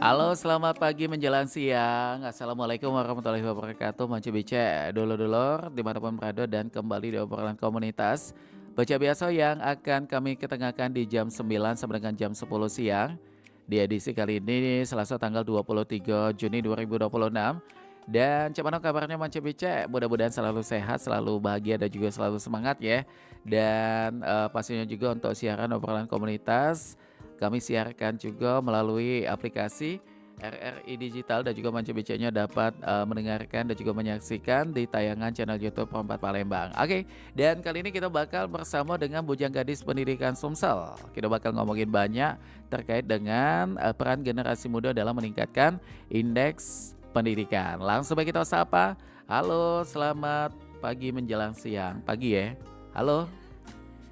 Halo, selamat pagi menjelang siang. Assalamualaikum warahmatullahi wabarakatuh. Mancu Bice, dulur-dulur dimanapun berada dan kembali di obrolan komunitas. Baca biasa yang akan kami ketengahkan di jam 9 sampai dengan jam 10 siang. Di edisi kali ini Selasa tanggal 23 Juni 2026. Dan cuman kabarnya Mancu Bice, mudah-mudahan selalu sehat, selalu bahagia dan juga selalu semangat ya. Dan pastinya juga untuk siaran obrolan komunitas kami siarkan juga melalui aplikasi RRI Digital dan juga Manca BC-nya dapat mendengarkan dan juga menyaksikan di tayangan channel YouTube Perempat Palembang. Oke, dan kali ini kita bakal bersama dengan Bujang Gadis Pendidikan Sumsel. Kita bakal ngomongin banyak terkait dengan peran generasi muda dalam meningkatkan indeks pendidikan. Langsung baik kita sapa. Halo, selamat pagi menjelang siang. Pagi ya. Halo.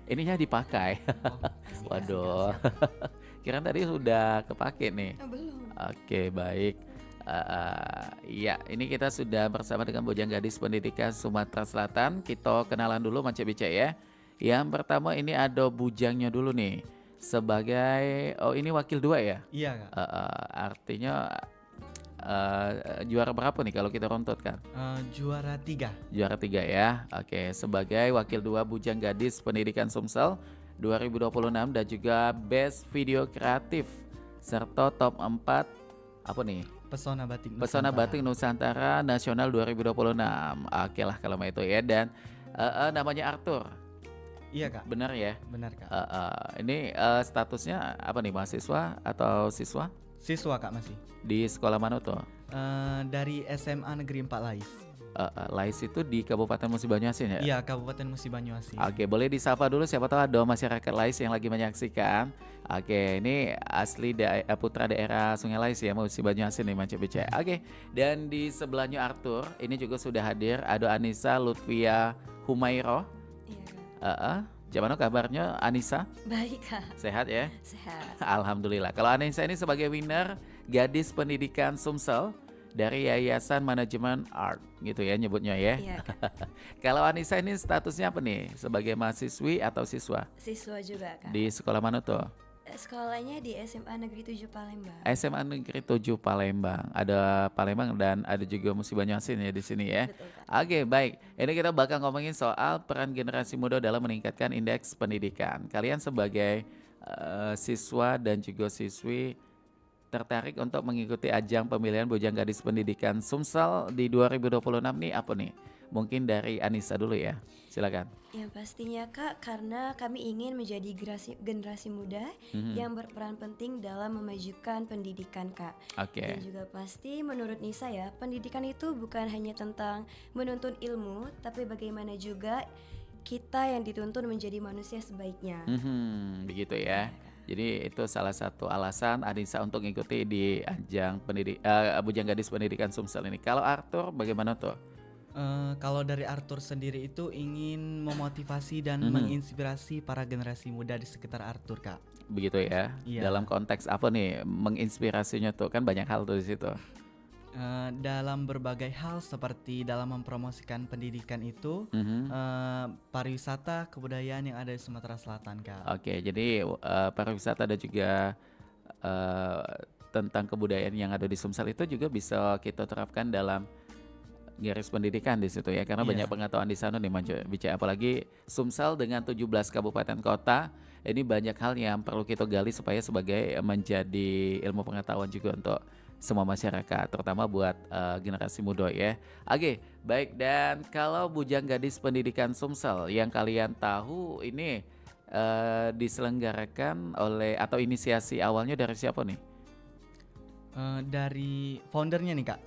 Ininya dipakai. Oh, masih Kak. Waduh. Kirain tadi sudah kepake nih. Belum. Oke, baik. Iya, ini kita sudah bersama dengan Bujang Gadis Pendidikan Sumatera Selatan. Kita kenalan dulu Manca Bica ya. Yang pertama ini ada bujangnya dulu nih. Sebagai ini wakil dua ya. Iya, Kak. Artinya juara berapa nih kalau kita runtut kan? Juara 3. Juara 3 ya. Oke, sebagai wakil 2 Bujang Gadis Pendidikan Sumsel 2026 dan juga Best Video Kreatif serta top 4 apa nih? Pesona Batik Pesona Nusantara. Batik Nusantara Nasional 2026. Oke lah kalau itu ya, dan namanya Arthur. Iya, Kak. Benar ya? Benar, Kak. Ini statusnya apa nih, mahasiswa atau siswa? Siswa, Kak, masih. Di sekolah mana tuh? Dari SMA Negeri 4 Lais. Lais itu di Kabupaten Musi Banyuasin ya? Iya, Kabupaten Musi Banyuasin. Oke, boleh disapa dulu siapa tahu ada masyarakat Lais yang lagi menyaksikan. Oke, ini asli putra daerah Sungai Lais ya, Musi Banyuasin nih Manca Bica. Oke, dan di sebelahnya Arthur, ini juga sudah hadir ada Anissa Lutfia Humairo. Iya, Kak. Gimana kabarnya Anissa? Baik, Kak. Sehat ya? Sehat. Alhamdulillah. Kalau Anissa ini sebagai winner Gadis Pendidikan Sumsel dari Yayasan Manajemen Art gitu ya nyebutnya ya. Iya, Kak. Kalau Anissa ini statusnya apa nih? Sebagai mahasiswi atau siswa? Siswa juga, Kak. Di sekolah mana tuh? Sekolahnya di SMA Negeri 7 Palembang. SMA Negeri 7 Palembang. Ada Palembang dan ada juga Musi Banyuasin ya di sini ya. Betul, Kak. Oke, baik. Ini kita bakal ngomongin soal peran generasi muda dalam meningkatkan indeks pendidikan. Kalian sebagai siswa dan juga siswi tertarik untuk mengikuti ajang pemilihan Bujang Gadis Pendidikan Sumsel di 2026 nih apa nih? Mungkin dari Anissa dulu ya. Silakan. Yang pastinya, Kak, karena kami ingin menjadi generasi muda yang berperan penting dalam memajukan pendidikan, Kak. Oke. Dan juga pasti menurut Nisa ya, pendidikan itu bukan hanya tentang menuntut ilmu, tapi bagaimana juga kita yang dituntun menjadi manusia sebaiknya. Begitu ya. Jadi itu salah satu alasan Anissa untuk mengikuti di ajang Bujang Gadis Pendidikan Sumsel ini. Kalau Arthur bagaimana tuh? Kalau dari Arthur sendiri itu ingin memotivasi dan menginspirasi para generasi muda di sekitar Arthur, Kak. Begitu ya. Iya. Dalam konteks apa nih menginspirasinya tuh? Kan banyak hal tuh di situ. Dalam berbagai hal seperti dalam mempromosikan pendidikan itu, pariwisata, kebudayaan yang ada di Sumatera Selatan, Kak. Oke, jadi pariwisata dan juga tentang kebudayaan yang ada di Sumsel itu juga bisa kita terapkan dalam garis pendidikan di situ ya, karena Iya. banyak pengetahuan di sana nih bicara apalagi Sumsel dengan 17 kabupaten kota. Ini banyak hal yang perlu kita gali supaya sebagai menjadi ilmu pengetahuan juga untuk semua masyarakat, terutama buat generasi muda ya. Oke, baik, dan kalau Bujang Gadis Pendidikan Sumsel yang kalian tahu ini diselenggarakan oleh atau inisiasi awalnya dari siapa nih? Dari foundernya nih, Kak.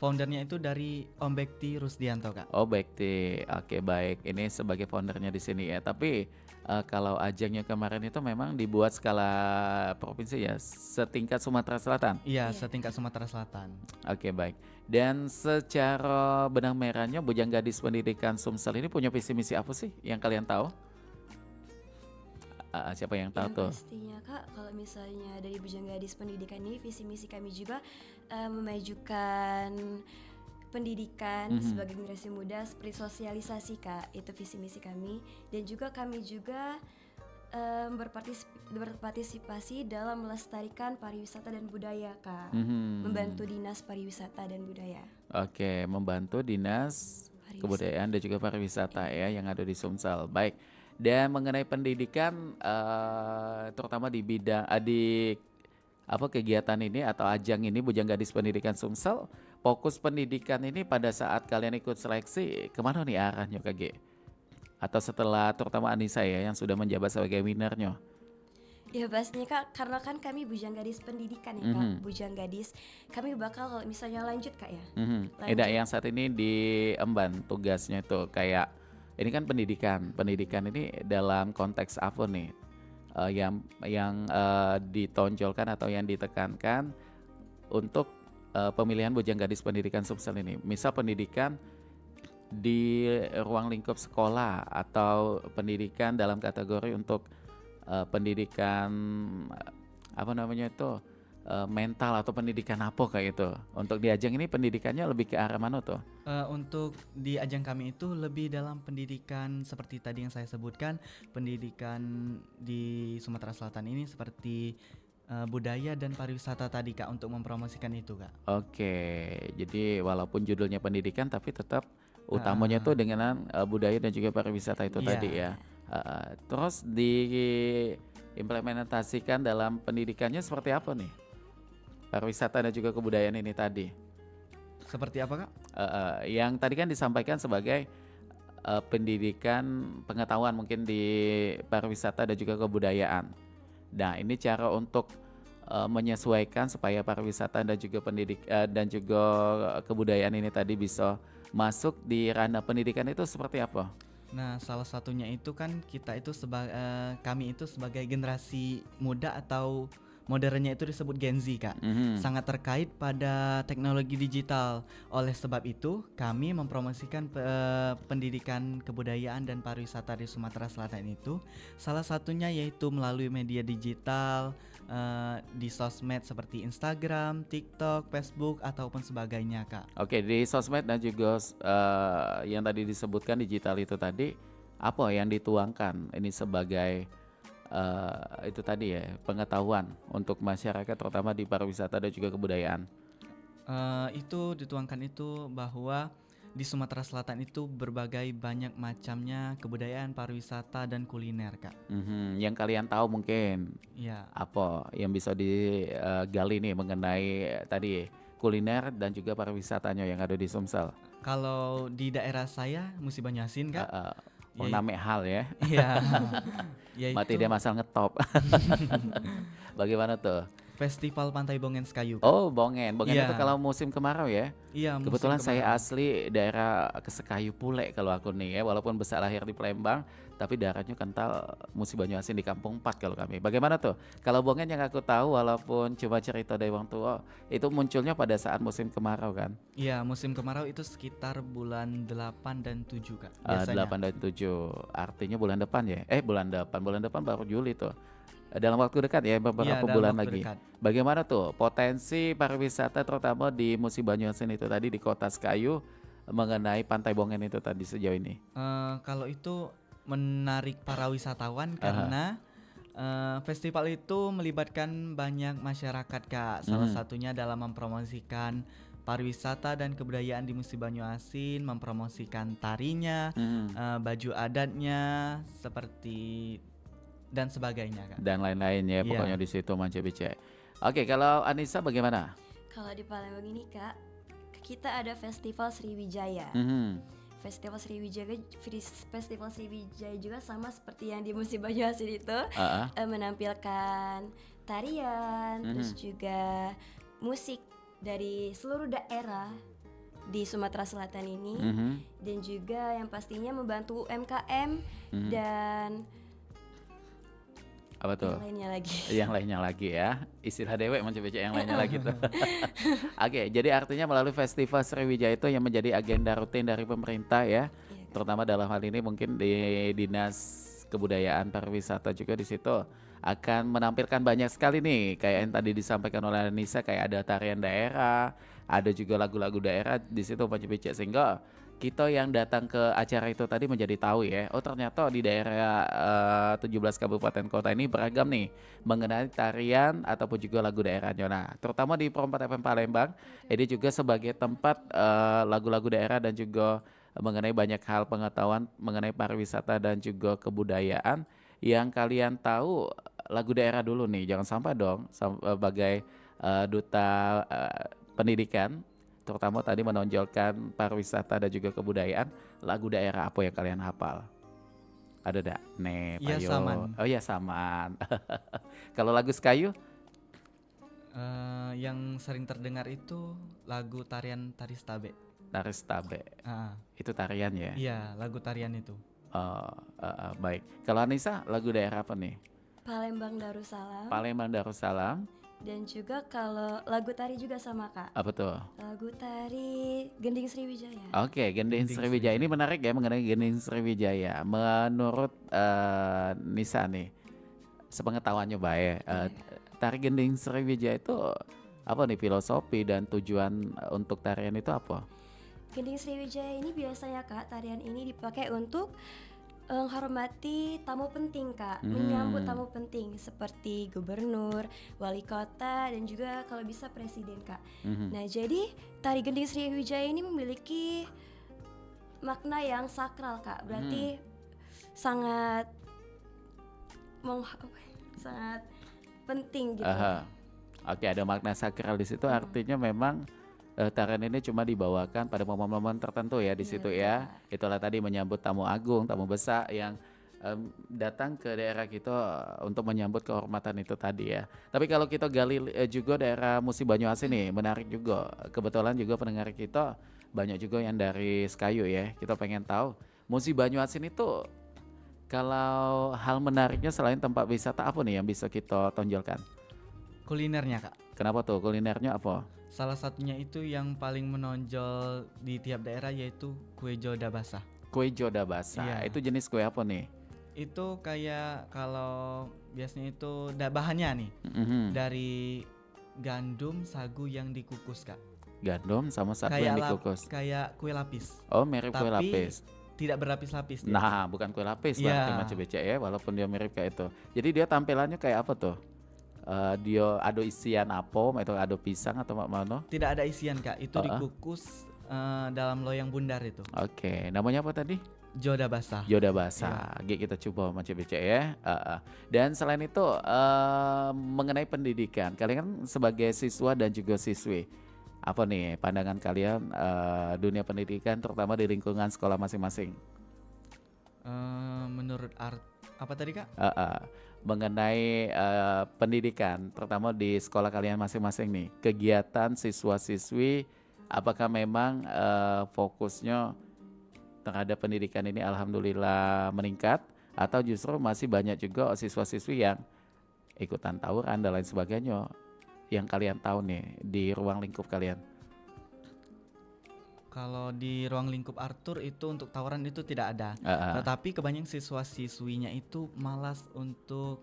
Foundernya itu dari Om Bekti Rusdianto, Kak. Oh, Bekti. Oke, baik. Ini sebagai foundernya di sini ya. Tapi kalau ajangnya kemarin itu memang dibuat skala provinsi ya, setingkat Sumatera Selatan. Iya, setingkat Sumatera Selatan. Oke, baik. Dan secara benang merahnya Bujang Gadis Pendidikan Sumsel ini punya visi misi apa sih yang kalian tahu? Siapa yang tahu Yang tuh? pastinya, Kak, kalau misalnya dari Bujang Gadis Pendidikan ini visi misi kami juga memajukan pendidikan sebagai generasi muda seperti sosialisasi, Kak, itu visi misi kami. Dan juga kami juga berpartisipasi dalam melestarikan pariwisata dan budaya, Kak. Mhm. Membantu Dinas Pariwisata dan Budaya. Oke, membantu Dinas Pariwisata. Kebudayaan dan juga Pariwisata ya yang ada di Sumsel. Baik. Dan mengenai pendidikan terutama di bidang di apa kegiatan ini atau ajang ini Bujang Gadis Pendidikan Sumsel, fokus pendidikan ini pada saat kalian ikut seleksi kemana nih arahnya KG? Atau setelah terutama Anissa ya yang sudah menjabat sebagai winnernya. Ya pastinya Kak, karena kan kami Bujang Gadis Pendidikan ya Kak, Mhm. Bujang Gadis, kami bakal kalau misalnya lanjut Kak ya. Eda Lanjut. yang saat ini di Emban tugasnya itu kayak ini kan pendidikan ini dalam konteks apa nih? Yang ditonjolkan atau yang ditekankan untuk pemilihan Bujang Gadis Pendidikan Sumsel ini. Misal pendidikan di ruang lingkup sekolah atau pendidikan dalam kategori untuk pendidikan apa namanya itu mental atau pendidikan apa kayak itu. Untuk di ajang ini pendidikannya lebih ke arah mana tuh? Untuk di ajang kami itu lebih dalam pendidikan seperti tadi yang saya sebutkan, pendidikan di Sumatera Selatan ini seperti budaya dan pariwisata tadi Kak, untuk mempromosikan itu Kak. Oke, jadi walaupun judulnya pendidikan tapi tetap utamanya tuh dengan budaya dan juga pariwisata itu Iya. tadi ya. Terus diimplementasikan dalam pendidikannya seperti apa nih? Pariwisata dan juga kebudayaan ini tadi. Seperti apa Kak? Yang tadi kan disampaikan sebagai pendidikan pengetahuan mungkin di pariwisata dan juga kebudayaan. Nah, ini cara untuk menyesuaikan supaya pariwisata dan juga dan juga kebudayaan ini tadi bisa masuk di ranah pendidikan itu seperti apa? Nah, salah satunya itu kan kita itu kami itu sebagai generasi muda atau modernnya itu disebut Gen Z Kak. Sangat terkait pada teknologi digital. Oleh sebab itu, kami mempromosikan pendidikan kebudayaan dan pariwisata di Sumatera Selatan itu salah satunya yaitu melalui media digital, di sosmed seperti Instagram, TikTok, Facebook ataupun sebagainya Kak. Oke, di sosmed dan juga yang tadi disebutkan digital itu tadi, apa yang dituangkan ini sebagai itu tadi ya pengetahuan untuk masyarakat terutama di pariwisata dan juga kebudayaan. Itu dituangkan itu bahwa di Sumatera Selatan itu berbagai banyak macamnya kebudayaan, pariwisata dan kuliner Kak. Yang kalian tahu mungkin Ya. apa yang bisa digali nih mengenai tadi kuliner dan juga pariwisatanya yang ada di Sumsel. Kalau di daerah saya Musi Banyuasin Kak. Name hal ya. Iya. Mati dia masal ngetop. Bagaimana tuh? Festival Pantai Bongen Sekayu Kak. Oh, Bongen Iya. itu kalau musim kemarau ya. Iya, musim Kebetulan saya kemarau. asli daerah Kesekayu Pule kalau aku nih ya, walaupun besar lahir di Palembang, tapi daerahnya kental Musi Banyuasin di Kampung 4 kalau kami. Bagaimana tuh? Kalau Bongen yang aku tahu walaupun cuma cerita dari orang tua, itu munculnya pada saat musim kemarau kan? Iya, musim kemarau itu sekitar bulan 8 dan 7 Kak. Biasanya. 8 dan 7. Artinya bulan depan ya? Bulan depan baru Juli tuh. Dalam waktu dekat ya, beberapa Iya, dalam bulan waktu lagi. dekat. Bagaimana tuh potensi pariwisata terutama di Musi Banyuasin itu tadi di Kota Sekayu mengenai Pantai Bongen itu tadi sejauh ini? Kalau itu menarik para wisatawan karena festival itu melibatkan banyak masyarakat Kak. Salah satunya dalam mempromosikan pariwisata dan kebudayaan di Musi Banyuasin, mempromosikan tarinya, baju adatnya seperti dan sebagainya Kak. Dan lain-lain ya, Iya. pokoknya di situ Mance Bice. Oke, kalau Anissa bagaimana? Kalau di Palembang ini Kak, kita ada Festival Sriwijaya. Festival Sriwijaya juga sama seperti yang di Musi Banyuasin itu, menampilkan tarian, terus juga musik dari seluruh daerah di Sumatera Selatan ini, dan juga yang pastinya membantu UMKM dan Apa tuh? yang lainnya lagi. Yang lainnya lagi ya, istilah dewek Mance Bice yang lainnya lagi tuh. Oke, jadi artinya melalui Festival Sriwijaya itu yang menjadi agenda rutin dari pemerintah ya, terutama dalam hal ini mungkin di Dinas Kebudayaan Pariwisata juga di situ akan menampilkan banyak sekali nih kayak yang tadi disampaikan oleh Anissa, kayak ada tarian daerah, ada juga lagu-lagu daerah di situ Mance Bice, sehingga kita yang datang ke acara itu tadi menjadi tahu ya, oh ternyata di daerah 17 kabupaten kota ini beragam nih mengenai tarian ataupun juga lagu daerahnya. Nah, terutama di Pro 4 FM Palembang, ini juga sebagai tempat lagu-lagu daerah dan juga mengenai banyak hal pengetahuan mengenai pariwisata dan juga kebudayaan yang kalian tahu lagu daerah dulu nih. Jangan sampai dong sebagai duta pendidikan terutama tadi menonjolkan pariwisata dan juga kebudayaan, lagu daerah apa yang kalian hafal? Ada dak? Nih, Iya Payo. Saman. Oh ya Saman. Kalau lagu Sekayu? Yang sering terdengar itu lagu tarian Tari Stabe. Tari Stabe. Itu tarian ya? Iya, lagu tarian itu. Baik. Kalau Anissa, lagu daerah apa nih? Palembang Darussalam. Palembang Darussalam. Dan juga kalau lagu tari juga sama Kak. Apa tuh? Lagu tari Gending Sriwijaya. Oke, Gending Sriwijaya ini menarik ya mengenai Gending Sriwijaya. Menurut Nisa nih, sepengetahuannya baik, tari Gending Sriwijaya itu apa nih filosofi dan tujuan untuk tarian itu apa? Gending Sriwijaya ini biasanya Kak, tarian ini dipakai untuk menghormati tamu penting Kak, menyambut tamu penting seperti gubernur, wali kota, dan juga kalau bisa presiden Kak. Nah jadi tari Gending Sriwijaya ini memiliki makna yang sakral Kak, berarti sangat sangat penting gitu. Oke, ada makna sakral di situ, artinya memang tarian ini cuma dibawakan pada momen-momen tertentu ya di situ ya. Itulah tadi menyambut tamu agung, tamu besar yang datang ke daerah kita untuk menyambut kehormatan itu tadi ya. Tapi kalau kita gali juga daerah Musi Banyuasin nih, menarik juga. Kebetulan juga pendengar kita banyak juga yang dari Sekayu ya. Kita pengen tahu Musi Banyuasin itu kalau hal menariknya selain tempat wisata apa nih yang bisa kita tonjolkan? Kulinernya Kak. Kenapa tuh kulinernya apa? Salah satunya itu yang paling menonjol di tiap daerah yaitu kue joda basah. Kue joda basah, itu jenis kue apa nih? Itu kayak kalau biasanya itu bahannya nih dari gandum sagu yang dikukus Kak. Gandum sama sagu yang dikukus. Kayak kue lapis. Oh mirip kue lapis. Tidak berlapis-lapis. Nah bukan kue lapis berarti macam becek ya, walaupun dia mirip kayak itu. Jadi dia tampilannya kayak apa tuh? Dia ada isian apa atau ada pisang atau mana? Tidak ada isian Kak, itu dikukus dalam loyang bundar itu. Oke, namanya apa tadi? Joda basah. Joda basah. Kita coba macam becek ya. Dan selain itu mengenai pendidikan, kalian kan sebagai siswa dan juga siswi, apa nih pandangan kalian dunia pendidikan terutama di lingkungan sekolah masing-masing? Menurut apa tadi Kak? Mengenai pendidikan terutama di sekolah kalian masing-masing nih, kegiatan siswa-siswi apakah memang fokusnya terhadap pendidikan ini alhamdulillah meningkat atau justru masih banyak juga siswa-siswi yang ikutan tawuran dan lain sebagainya yang kalian tahu nih di ruang lingkup kalian? Kalau di ruang lingkup Arthur itu untuk tawuran itu tidak ada. Tetapi kebanyakan siswa-siswinya itu malas untuk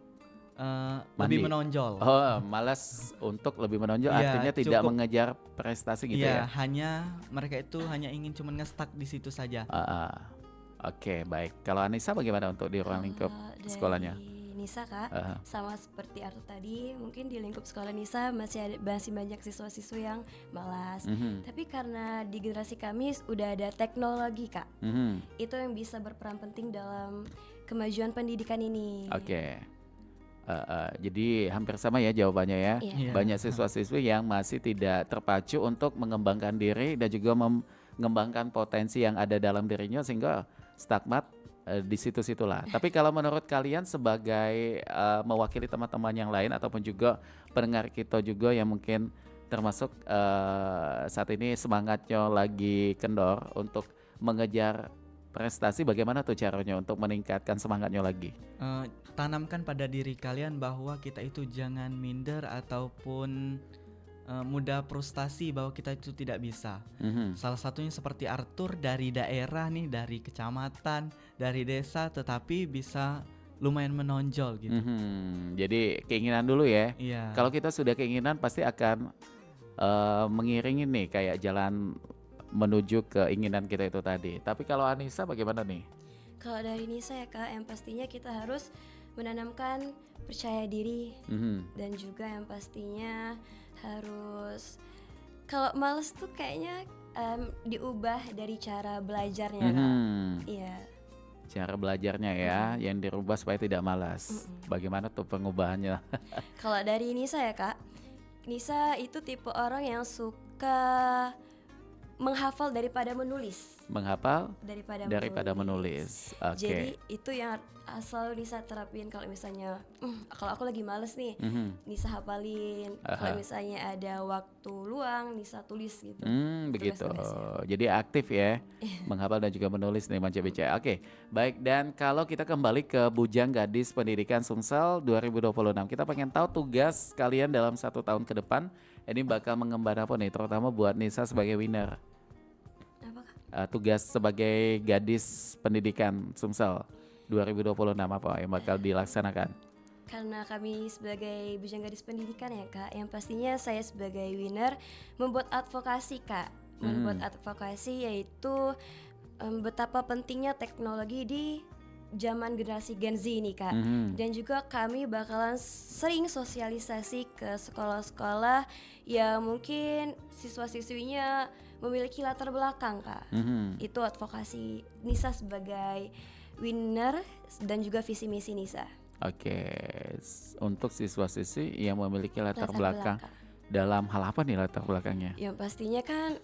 lebih menonjol. Oh, malas untuk lebih menonjol, artinya tidak mengejar prestasi gitu ya? Hanya mereka itu hanya ingin cuma nge-stuck di situ saja. Oke, baik. Kalau Anissa bagaimana untuk di ruang lingkup sekolahnya? Nisa Kak, sama seperti Arthur tadi, mungkin di lingkup sekolah Nisa masih banyak siswa-siswa yang malas. Tapi karena di generasi kami udah ada teknologi Kak, itu yang bisa berperan penting dalam kemajuan pendidikan ini. Oke. Jadi hampir sama ya jawabannya ya. Banyak siswa-siswi yang masih tidak terpacu untuk mengembangkan diri dan juga mengembangkan potensi yang ada dalam dirinya sehingga stagmat di situ-situlah. Tapi kalau menurut kalian sebagai mewakili teman-teman yang lain ataupun juga pendengar kita juga yang mungkin termasuk saat ini semangatnya lagi kendor untuk mengejar prestasi, bagaimana tuh caranya untuk meningkatkan semangatnya lagi? Tanamkan pada diri kalian bahwa kita itu jangan minder ataupun mudah frustasi bahwa kita itu tidak bisa. Salah satunya seperti Arthur dari daerah nih, dari kecamatan, dari desa, tetapi bisa lumayan menonjol gitu. Jadi keinginan dulu ya. Iya. Kalau kita sudah keinginan pasti akan mengiringi nih kayak jalan menuju keinginan kita itu tadi. Tapi kalau Anissa bagaimana nih? Kalau dari Nisa ya Kak, yang pastinya kita harus menanamkan percaya diri dan juga yang pastinya harus kalau males tuh kayaknya diubah dari cara belajarnya Kak. Iya. Cara belajarnya ya, yang dirubah supaya tidak malas. Bagaimana tuh pengubahannya? Kalau dari Nisa ya Kak, Nisa itu tipe orang yang suka menghafal daripada menulis. Menghafal Daripada menulis. Oke. Jadi itu yang selalu Nisa terapin kalau misalnya kalau aku lagi males nih, Nisa hafalin. Kalau misalnya ada waktu luang, Nisa tulis gitu. Begitu. Tulis-tulis. Jadi aktif ya, menghafal dan juga menulis nih Mance BC. Oke, baik. Dan kalau kita kembali ke Bujang Gadis Pendidikan Sumsel 2026, kita pengen tahu tugas kalian dalam 1 tahun ke depan. Ini bakal mengemban apa nih, terutama buat Nisa sebagai winner. Apa Kak? Tugas sebagai Gadis Pendidikan Sumsel 2026 apa yang bakal dilaksanakan? Karena kami sebagai Bujang Gadis Pendidikan ya Kak, yang pastinya saya sebagai winner membuat advokasi Kak. Membuat advokasi yaitu betapa pentingnya teknologi di zaman generasi Gen Z ini Kak. Dan juga kami bakalan sering sosialisasi ke sekolah-sekolah yang mungkin siswa-siswinya memiliki latar belakang Kak. Itu advokasi Nisa sebagai winner dan juga visi misi Nisa. Oke, untuk siswa-siswi yang memiliki latar belakang. Dalam hal apa nih latar belakangnya? Yang pastinya kan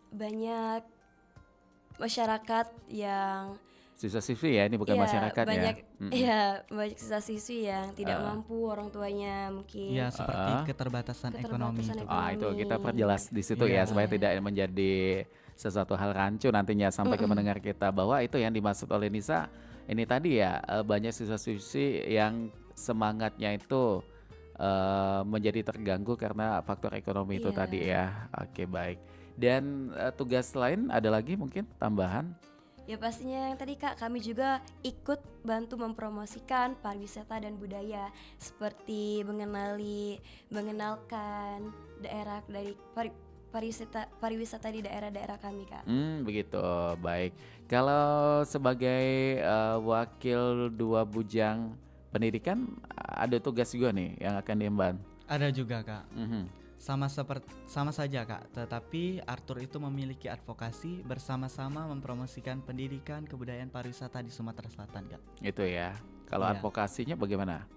banyak masyarakat yang Siswa-siswi ya, ini bukan masyarakat banyak, ya. banyak siswa-siswi yang tidak mampu, orang tuanya mungkin. Ya, seperti keterbatasan ekonomi itu. Itu kita perjelas di situ ya supaya tidak menjadi sesuatu hal rancu nantinya sampai ke mendengar kita, bahwa itu yang dimaksud oleh Nisa ini tadi ya, banyak siswa-siswi yang semangatnya itu menjadi terganggu karena faktor ekonomi itu tadi ya. Oke, baik. Dan tugas lain ada lagi mungkin tambahan? Ya pastinya yang tadi Kak, kami juga ikut bantu mempromosikan pariwisata dan budaya, seperti mengenalkan daerah dari pariwisata di daerah-daerah kami Kak. Begitu, baik. Kalau sebagai wakil 2 Bujang Pendidikan, ada tugas juga nih yang akan diemban? Ada juga Kak. Sama saja Kak, tetapi Arthur itu memiliki advokasi bersama-sama mempromosikan pendidikan, kebudayaan, pariwisata di Sumatera Selatan Kak. Itu ya. Kalau advokasinya bagaimana?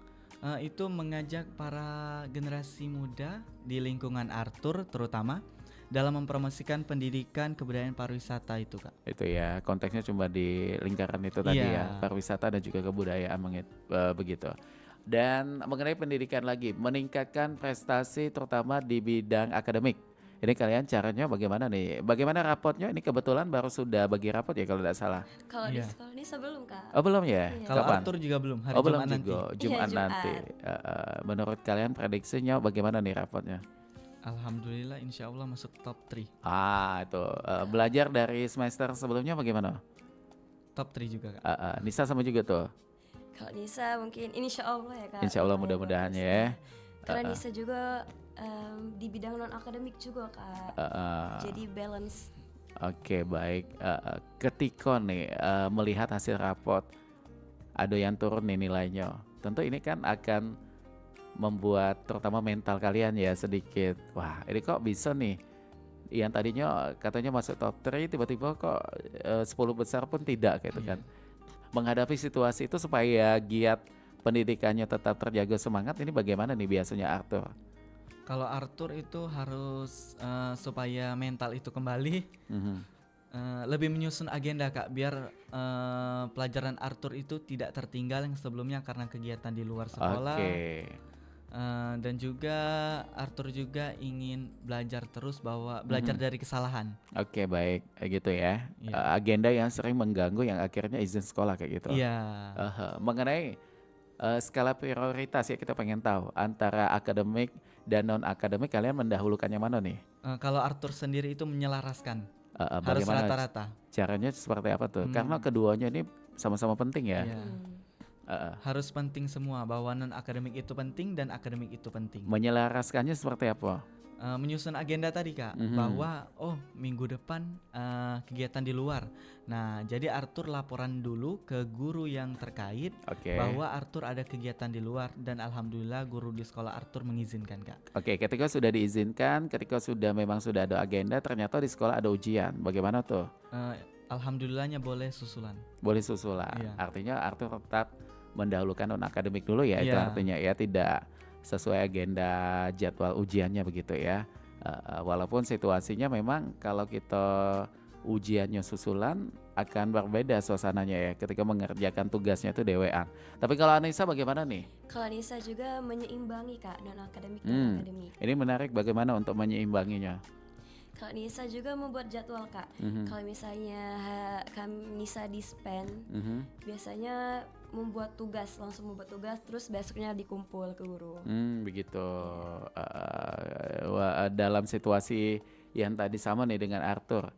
Itu mengajak para generasi muda di lingkungan Arthur terutama dalam mempromosikan pendidikan, kebudayaan, pariwisata itu Kak. Itu ya, konteksnya cuma di lingkaran itu tadi ya, pariwisata dan juga kebudayaan begitu. Dan mengenai pendidikan lagi, meningkatkan prestasi terutama di bidang akademik. Ini kalian caranya bagaimana nih? Bagaimana rapotnya? Ini kebetulan baru sudah bagi rapot ya kalau tidak salah. Kalau di sekolah ini sebelum Kak. Oh belum ya? Kalau Arthur juga belum, hari belum Jumat nanti. Jumat nanti. Menurut kalian prediksinya bagaimana nih rapotnya? Alhamdulillah insya Allah masuk top 3. Itu belajar dari semester sebelumnya bagaimana? Top 3 juga Kak. Nisa sama juga tuh? Kalau Nisa mungkin insya Allah ya Kak. Insya Allah mudah-mudahan ya. Karena Nisa juga di bidang non akademik juga Kak. Jadi balance. Oke, baik. Ketika nih melihat hasil raport, ada yang turun nih nilainya. Tentu ini kan akan membuat terutama mental kalian ya sedikit. Wah, ini kok bisa nih? Yang tadinya katanya masuk top 3 tiba-tiba kok 10 besar pun tidak gitu kan. Menghadapi situasi itu supaya giat pendidikannya tetap terjaga semangat, ini bagaimana nih biasanya Arthur? Kalau Arthur itu harus supaya mental itu kembali lebih menyusun agenda Kak, biar pelajaran Arthur itu tidak tertinggal yang sebelumnya karena kegiatan di luar sekolah. Dan juga Arthur juga ingin belajar terus bahwa belajar dari kesalahan. Oke, baik gitu ya. Agenda yang sering mengganggu yang akhirnya izin sekolah kayak gitu. Mengenai skala prioritas ya, kita pengen tahu antara akademik dan non akademik, kalian mendahulukannya mana nih? Kalau Arthur sendiri itu menyelaraskan, harus bagaimana rata-rata. Caranya seperti apa tuh? Karena keduanya ini sama-sama penting ya. Harus penting semua, bahwa non akademik itu penting dan akademik itu penting. Menyelaraskannya seperti apa? menyusun agenda tadi Kak, bahwa minggu depan kegiatan di luar. Nah, jadi Arthur laporan dulu ke guru yang terkait bahwa Arthur ada kegiatan di luar, dan alhamdulillah guru di sekolah Arthur mengizinkan Kak. Oke, ketika sudah diizinkan, ketika memang sudah ada agenda, ternyata di sekolah ada ujian. Bagaimana tuh? Alhamdulillahnya boleh susulan. Boleh susulan. Iya. Artinya Arthur tetap mendahulukan non akademik dulu ya, itu artinya ya tidak sesuai agenda jadwal ujiannya begitu ya. Walaupun situasinya memang kalau kita ujiannya susulan akan berbeda suasananya ya ketika mengerjakan tugasnya itu dewean. Tapi kalau Anissa bagaimana nih? Kalau Anissa juga menyeimbangi Kak, non akademik dan akademik. Ini menarik, bagaimana untuk menyeimbanginya? Kalau Nisa juga membuat jadwal Kak. Kalau misalnya Nisa dispen, biasanya langsung membuat tugas, terus besoknya dikumpul ke guru. Begitu. Dalam situasi yang tadi sama nih dengan Arthur,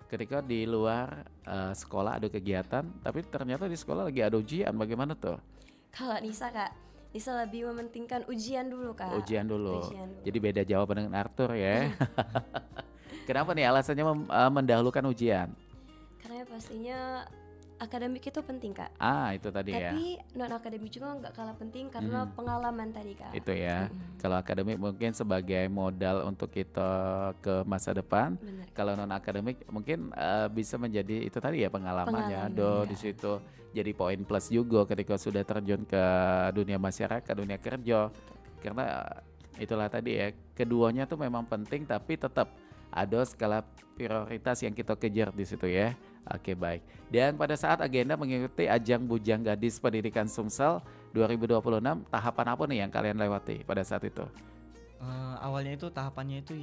ketika di luar sekolah ada kegiatan, tapi ternyata di sekolah lagi ada ujian, bagaimana tuh? Kalau Nisa Kak, Nisa lebih mementingkan ujian dulu Kak. Ujian dulu. Jadi beda jawaban dengan Arthur ya. Kenapa nih alasannya mendahulukan ujian? Karena pastinya akademik itu penting Kak. Itu tadi ya. Tapi non akademik juga nggak kalah penting karena pengalaman tadi Kak. Itu ya. Kalau akademik mungkin sebagai modal untuk kita ke masa depan. Benar. Kalau non akademik mungkin bisa menjadi itu tadi ya pengalamannya. Di situ jadi poin plus juga ketika sudah terjun ke dunia masyarakat, dunia kerja. Karena itulah tadi ya, keduanya tuh memang penting, tapi tetap ada skala prioritas yang kita kejar di situ ya. Oke, baik. Dan pada saat agenda mengikuti ajang Bujang Gadis Pendidikan Sumsel 2026, tahapan apa nih yang kalian lewati pada saat itu? Awalnya itu tahapannya itu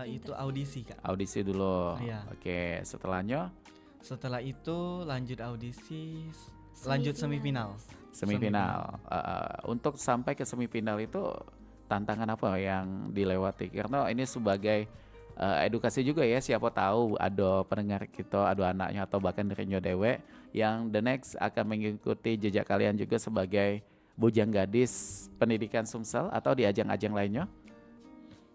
itu audisi Kak. Audisi dulu. Iya. Oke, setelahnya? Setelah itu lanjut audisi, lanjut semifinal. Untuk sampai ke semifinal itu tantangan apa yang dilewati? Karena ini sebagai edukasi juga ya, siapa tahu ada pendengar kita, ada anaknya atau bahkan dirinya dewe yang the next akan mengikuti jejak kalian juga sebagai Bujang Gadis Pendidikan Sumsel atau di ajang-ajang lainnya.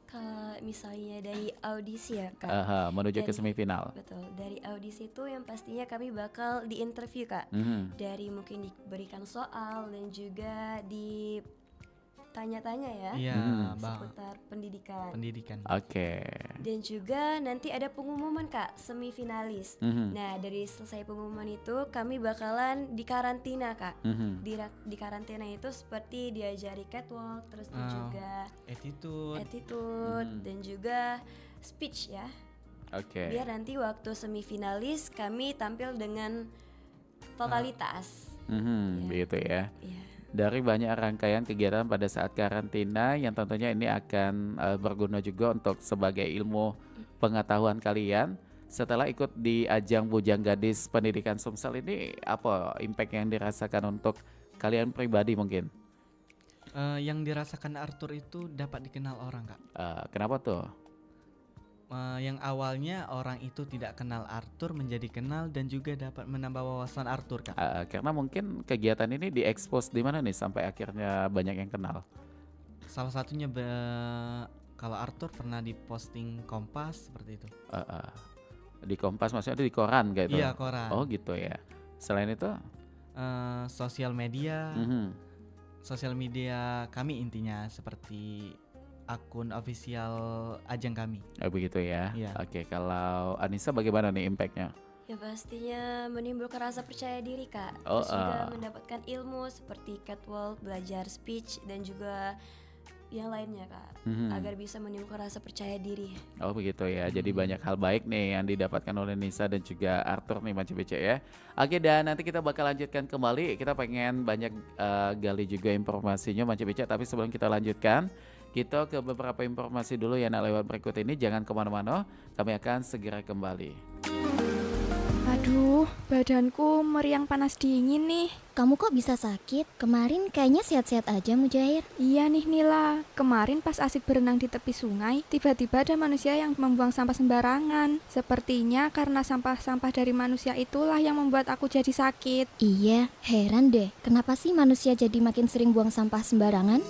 Kalau misalnya dari audisi ya Kak, menuju ke semifinal. Betul, dari audisi itu yang pastinya kami bakal diinterview Kak. Dari mungkin diberikan soal dan juga di tanya-tanya ya, seputar pendidikan. Oke. Dan juga nanti ada pengumuman Kak, semifinalis. Nah, dari selesai pengumuman itu kami bakalan dikarantina Kak. Di karantina itu seperti diajari catwalk, terus juga attitude dan juga speech ya. Oke. Biar nanti waktu semifinalis kami tampil dengan totalitas. Begitu ya. Iya. Dari banyak rangkaian kegiatan pada saat karantina yang tentunya ini akan berguna juga untuk sebagai ilmu pengetahuan kalian. Setelah ikut di ajang Bujang Gadis Pendidikan Sumsel ini, apa impact yang dirasakan untuk kalian pribadi mungkin? Yang dirasakan Arthur itu dapat dikenal orang Kak. Kenapa tuh? Yang awalnya orang itu tidak kenal Arthur menjadi kenal dan juga dapat menambah wawasan Arthur Kak. Karena mungkin kegiatan ini diekspos di mana nih sampai akhirnya banyak yang kenal. Salah satunya kalau Arthur pernah diposting Kompas seperti itu. Di Kompas maksudnya di koran kayak itu? Iya, koran. Oh gitu ya. Selain itu? Sosial media. Sosial media kami intinya seperti akun official ajang kami. Begitu ya. Iya. Oke, kalau Anissa bagaimana nih impactnya? Ya pastinya menimbulkan rasa percaya diri Kak. Terus juga mendapatkan ilmu seperti catwalk, belajar speech dan juga yang lainnya Kak, agar bisa menimbulkan rasa percaya diri. Oh begitu ya. Jadi banyak hal baik nih yang didapatkan oleh Nisa dan juga Arthur nih Manci BC ya. Oke, dan nanti kita bakal lanjutkan kembali. Kita pengen banyak gali juga informasinya Manci BC, tapi sebelum kita lanjutkan, kita ke beberapa informasi dulu yang lewat berikut ini. Jangan kemana-mana, kami akan segera kembali. Aduh, badanku meriang panas dingin nih. Kamu kok bisa sakit? Kemarin kayaknya sehat-sehat aja Mujair. Iya nih Nila, kemarin pas asik berenang di tepi sungai, tiba-tiba ada manusia yang membuang sampah sembarangan. Sepertinya karena sampah-sampah dari manusia itulah yang membuat aku jadi sakit. Iya, heran deh, kenapa sih manusia jadi makin sering buang sampah sembarangan?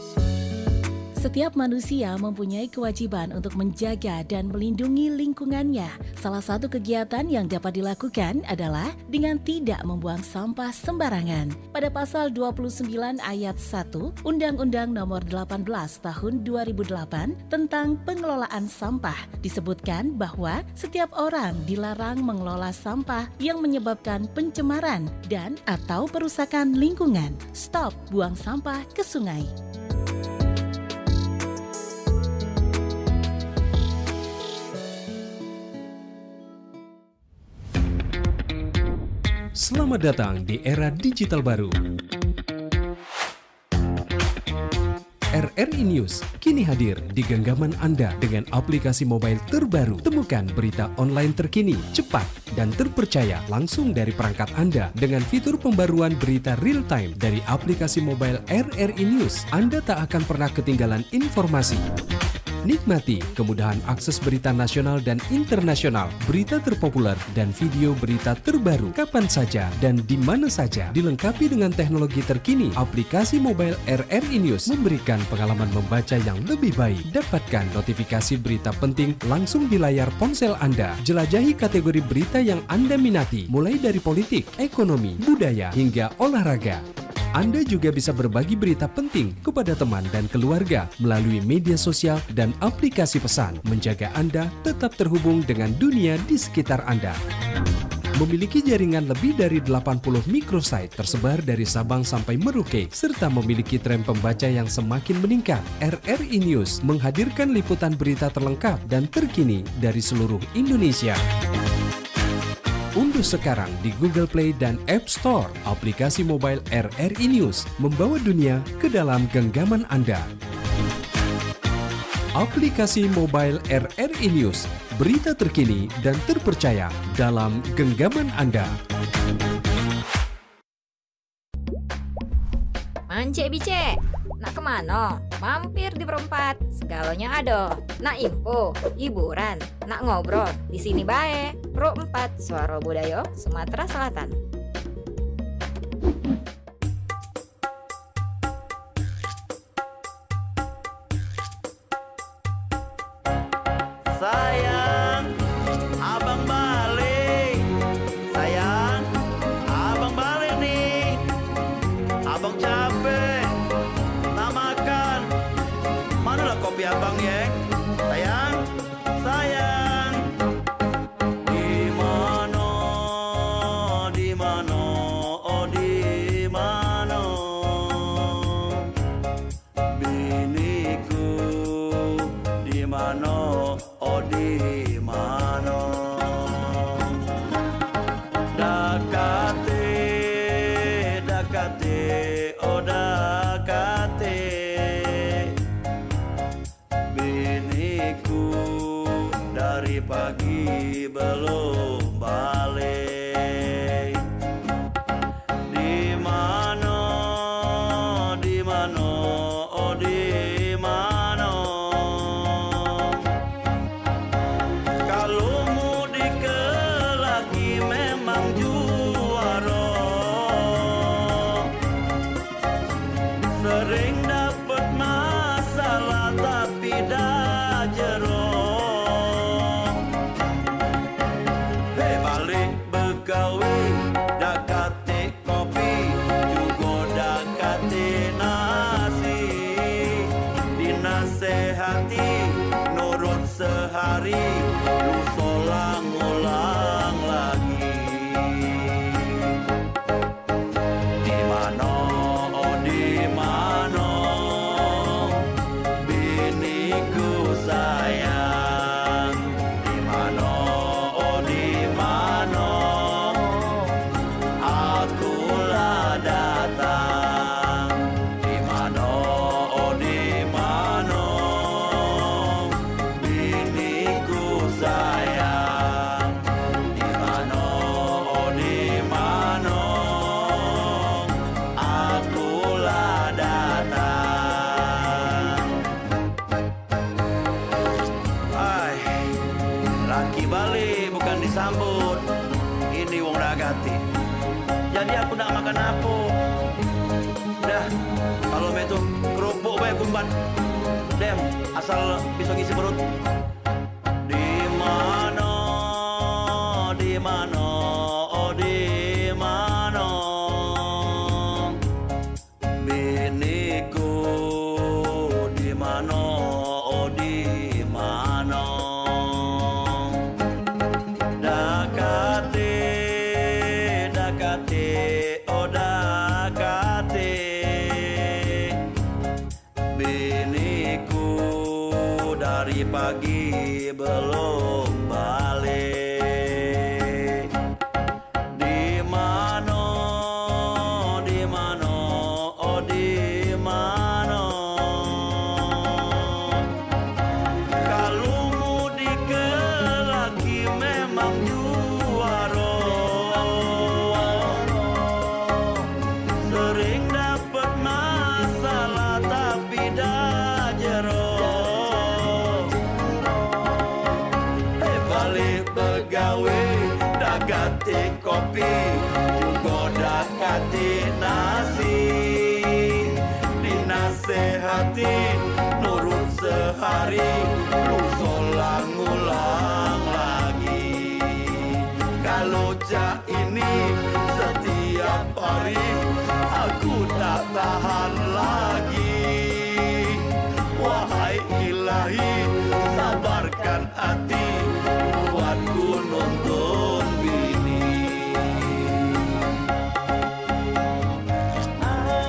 Setiap manusia mempunyai kewajiban untuk menjaga dan melindungi lingkungannya. Salah satu kegiatan yang dapat dilakukan adalah dengan tidak membuang sampah sembarangan. Pada pasal 29 ayat 1 Undang-Undang Nomor 18 Tahun 2008 tentang pengelolaan sampah disebutkan bahwa setiap orang dilarang mengelola sampah yang menyebabkan pencemaran dan atau perusakan lingkungan. Stop buang sampah ke sungai. Selamat datang di era digital baru. RRI News kini hadir di genggaman Anda dengan aplikasi mobile terbaru. Temukan berita online terkini, cepat, dan terpercaya langsung dari perangkat Anda dengan fitur pembaruan berita real time dari aplikasi mobile RRI News. Anda tak akan pernah ketinggalan informasi. Nikmati kemudahan akses berita nasional dan internasional, berita terpopuler, dan video berita terbaru kapan saja dan di mana saja. Dilengkapi dengan teknologi terkini, aplikasi mobile RRI News memberikan pengalaman membaca yang lebih baik. Dapatkan notifikasi berita penting langsung di layar ponsel Anda. Jelajahi kategori berita yang Anda minati, mulai dari politik, ekonomi, budaya, hingga olahraga. Anda juga bisa berbagi berita penting kepada teman dan keluarga melalui media sosial dan aplikasi pesan, menjaga Anda tetap terhubung dengan dunia di sekitar Anda. Memiliki jaringan lebih dari 80 microsite tersebar dari Sabang sampai Merauke, serta memiliki tren pembaca yang semakin meningkat. RRI News menghadirkan liputan berita terlengkap dan terkini dari seluruh Indonesia. Unduh sekarang di Google Play dan App Store aplikasi mobile RRI News, membawa dunia ke dalam genggaman Anda. Aplikasi mobile RRI News, berita terkini dan terpercaya dalam genggaman Anda. Mancek bicek, nak kemana? Mampir di perempat, segalanya ada. Nak info, hiburan, nak ngobrol, di sini bae. Pro 4 Suara Budaya Sumatera Selatan. Sayang, abang balik. Sayang, abang balik nih. Abang capek, nak makan. Manalah kopi abang ya? Sayang, sayang. Di mana, di mana, oh di mana? Biniku, di mana, oh di mana? Dakate, dakate, oh dakate. Biniku dari pagi belum balik. Di mana, di mana, oh di mana? Kalau mudik ke lagi memang juara. Sering dapat masalah tapi dah jero. Hei balik begawe, dah kate kopi, juga dah kate nasi. Dinasehati, nurut sehari, lu solang-ulang lagi. Di mana, oh di mana? Biniku sayang. Di mana, oh di mana? Akulah datang. Di mana, oh di mana? Biniku sayang. Di mana, oh di mana? Akulah datang. Ay, laki balik bukan disambut. Ini wong dagati. Jadi aku nak makan apa? Dah, kalau begitu kerupuk bae kumbat. Dem, asal bisa ngisi perut. Di mana, di mana, oh di mana biniku, di mana, oh di mana dakate, dakate, oh dakate biniku dari pagi belum balik. Di mana, di mana, oh di mana kalau mudik ke lagi memang juara. Sering dapat masalah tapi dah jero. Balik begawe dakati kopi juga dakati nasi. Dinasehati nurut sehari ulang lagi. Kalau cak ini setiap hari aku tak tahan lagi. Wahai ilahi, sabarkan hati buatku nonton bini. Di mana,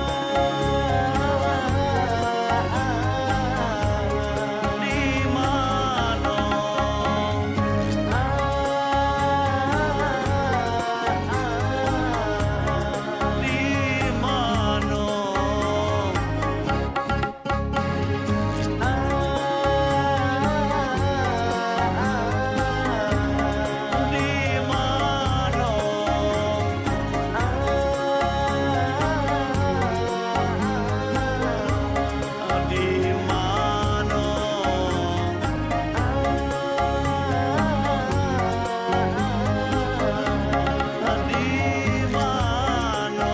di mana di mana di mana di mana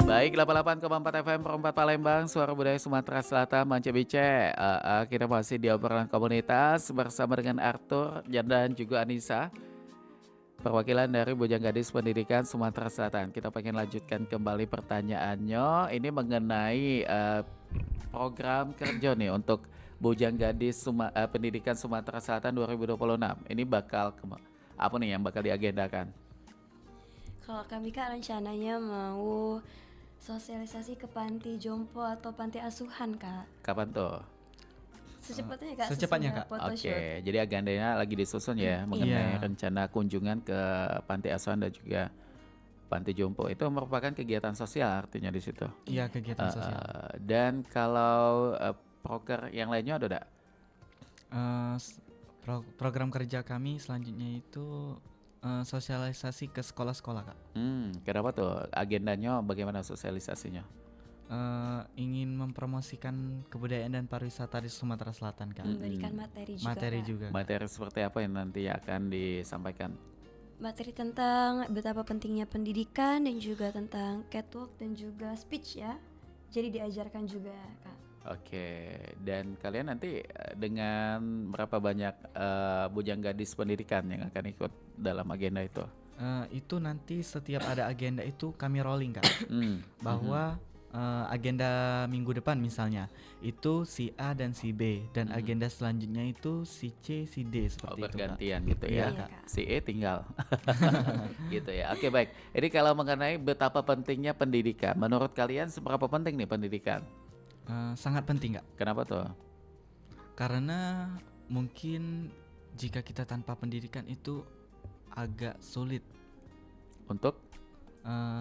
Baik, 88,4 FM Perempat Palembang, Suara Budaya Sumatera Selatan, Manca Bice. Kita masih di obrolan komunitas bersama dengan Arthur dan juga Anissa, perwakilan dari Bujang Gadis Pendidikan Sumatera Selatan. Kita pengen lanjutkan kembali pertanyaannya. Ini mengenai program kerja nih untuk Bujang Gadis Pendidikan Sumatera Selatan 2026. Ini bakal apa nih yang bakal diagendakan? Kalau kami Kak rencananya mau sosialisasi ke panti jompo atau panti asuhan Kak. Kapan tuh? Secepatnya Kak. Secepatnya, sesudah Kak. photoshoot. Oke, jadi agendanya lagi disusun ya mengenai rencana kunjungan ke panti asuhan dan juga panti jompo. Itu merupakan kegiatan sosial artinya di situ. Iya, kegiatan sosial. Dan kalau proker yang lainnya ada enggak? Program kerja kami selanjutnya itu sosialisasi ke sekolah-sekolah Kak. Kenapa tuh? Agendanya bagaimana sosialisasinya? Ingin mempromosikan kebudayaan dan pariwisata di Sumatera Selatan Kak. Memberikan materi juga. Materi Kak. juga. Materi seperti apa yang nanti akan disampaikan? Materi tentang betapa pentingnya pendidikan dan juga tentang catwalk dan juga speech ya. Jadi diajarkan juga Kak. Oke, dan kalian nanti dengan berapa banyak bujang gadis pendidikan yang akan ikut dalam agenda itu? Itu nanti setiap ada agenda itu kami rolling Kak. Bahwa agenda minggu depan misalnya itu si A dan si B dan agenda selanjutnya itu si C, si D seperti itu Kak. Bergantian gitu ya. Iya, Kak. Si E tinggal. Gitu ya. Oke, baik. Jadi kalau mengenai betapa pentingnya pendidikan, menurut kalian seberapa penting nih pendidikan? Sangat penting Kak, Kenapa tuh? karena mungkin jika kita tanpa pendidikan itu agak sulit. Untuk